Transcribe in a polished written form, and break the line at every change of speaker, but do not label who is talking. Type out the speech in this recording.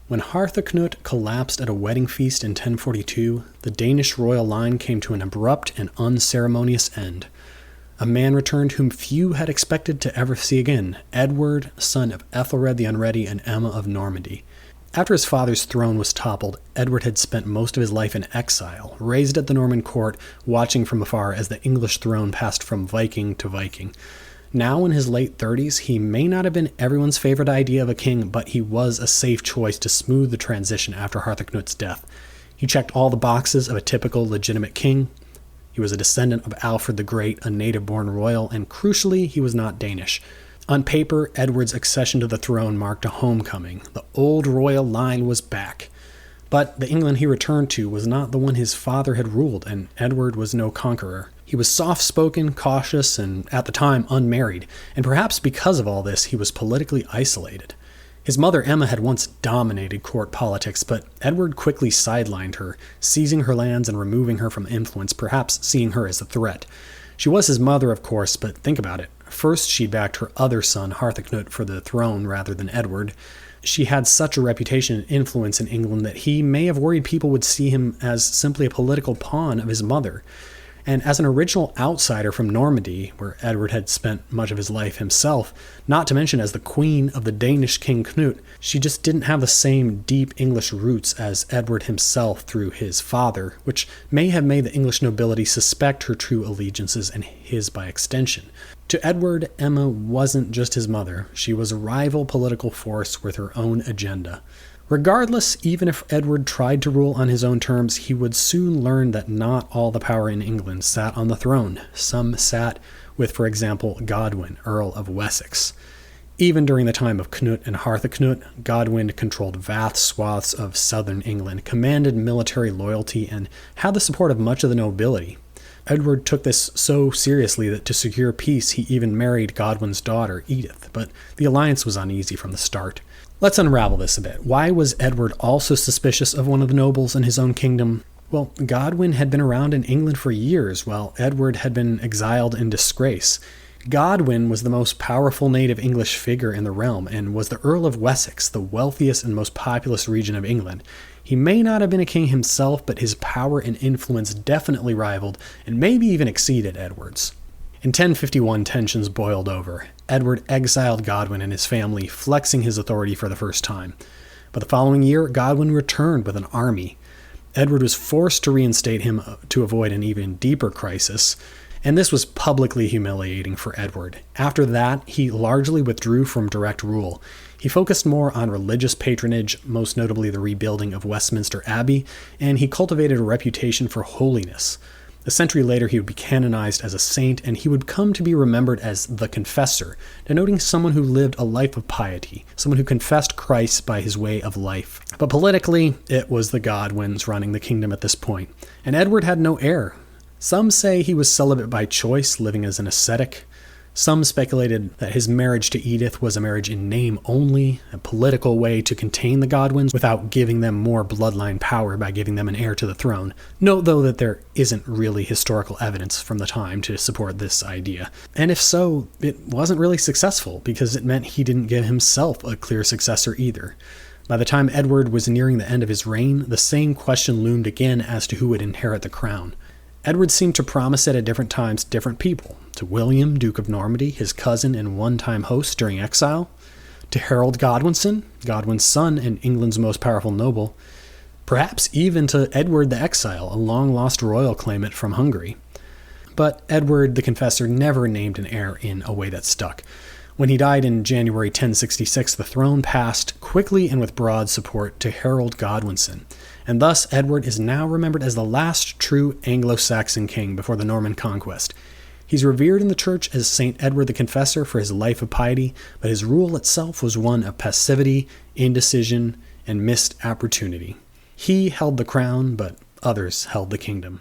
When Harthacnut collapsed at a wedding feast in 1042, the Danish royal line came to an abrupt and unceremonious end. A man returned whom few had expected to ever see again, Edward, son of Ethelred the Unready and Emma of Normandy. After his father's throne was toppled, Edward had spent most of his life in exile, raised at the Norman court, watching from afar as the English throne passed from Viking to Viking. Now in his late 30s, he may not have been everyone's favorite idea of a king, but he was a safe choice to smooth the transition after Harthacnut's death. He checked all the boxes of a typical legitimate king. He was a descendant of Alfred the Great, a native-born royal, and crucially, he was not Danish. On paper, Edward's accession to the throne marked a homecoming. The old royal line was back. But the England he returned to was not the one his father had ruled, and Edward was no conqueror. He was soft-spoken, cautious, and at the time unmarried, and perhaps because of all this, he was politically isolated. His mother Emma had once dominated court politics, but Edward quickly sidelined her, seizing her lands and removing her from influence, perhaps seeing her as a threat. She was his mother, of course, but think about it. First, she backed her other son, Harthacnut, for the throne rather than Edward. She had such a reputation and influence in England that he may have worried people would see him as simply a political pawn of his mother. And as an original outsider from Normandy, where Edward had spent much of his life himself, not to mention as the queen of the Danish King Knut, she just didn't have the same deep English roots as Edward himself through his father, which may have made the English nobility suspect her true allegiances and his by extension. To Edward, Emma wasn't just his mother. She was a rival political force with her own agenda. Regardless, even if Edward tried to rule on his own terms, he would soon learn that not all the power in England sat on the throne. Some sat with, for example, Godwin, Earl of Wessex. Even during the time of Knut and Harthacnut, Godwin controlled vast swaths of southern England, commanded military loyalty, and had the support of much of the nobility. Edward took this so seriously that to secure peace, he even married Godwin's daughter, Edith, but the alliance was uneasy from the start. Let's unravel this a bit. Why was Edward also suspicious of one of the nobles in his own kingdom? Well, Godwin had been around in England for years, while Edward had been exiled in disgrace. Godwin was the most powerful native English figure in the realm, and was the Earl of Wessex, the wealthiest and most populous region of England. He may not have been a king himself, but his power and influence definitely rivaled, and maybe even exceeded Edward's. In 1051, tensions boiled over. Edward exiled Godwin and his family, flexing his authority for the first time. But the following year, Godwin returned with an army. Edward was forced to reinstate him to avoid an even deeper crisis, and this was publicly humiliating for Edward. After that, he largely withdrew from direct rule. He focused more on religious patronage, most notably the rebuilding of Westminster Abbey, and he cultivated a reputation for holiness. A century later, he would be canonized as a saint, and he would come to be remembered as the Confessor, denoting someone who lived a life of piety, someone who confessed Christ by his way of life. But politically, it was the Godwins running the kingdom at this point, and Edward had no heir. Some say he was celibate by choice, living as an ascetic. Some speculated that his marriage to Edith was a marriage in name only, a political way to contain the Godwins without giving them more bloodline power by giving them an heir to the throne. Note, though, that there isn't really historical evidence from the time to support this idea. And if so, it wasn't really successful, because it meant he didn't give himself a clear successor either. By the time Edward was nearing the end of his reign, the same question loomed again as to who would inherit the crown. Edward seemed to promise it at different times to different people. To William, Duke of Normandy, his cousin and one-time host during exile. To Harold Godwinson, Godwin's son and England's most powerful noble. Perhaps even to Edward the Exile, a long-lost royal claimant from Hungary. But Edward the Confessor never named an heir in a way that stuck. When he died in January 1066, the throne passed quickly and with broad support to Harold Godwinson. And thus Edward is now remembered as the last true Anglo-Saxon king before the Norman conquest. He's revered in the church as Saint Edward the Confessor for his life of piety, but his rule itself was one of passivity, indecision, and missed opportunity. He held the crown, but others held the kingdom.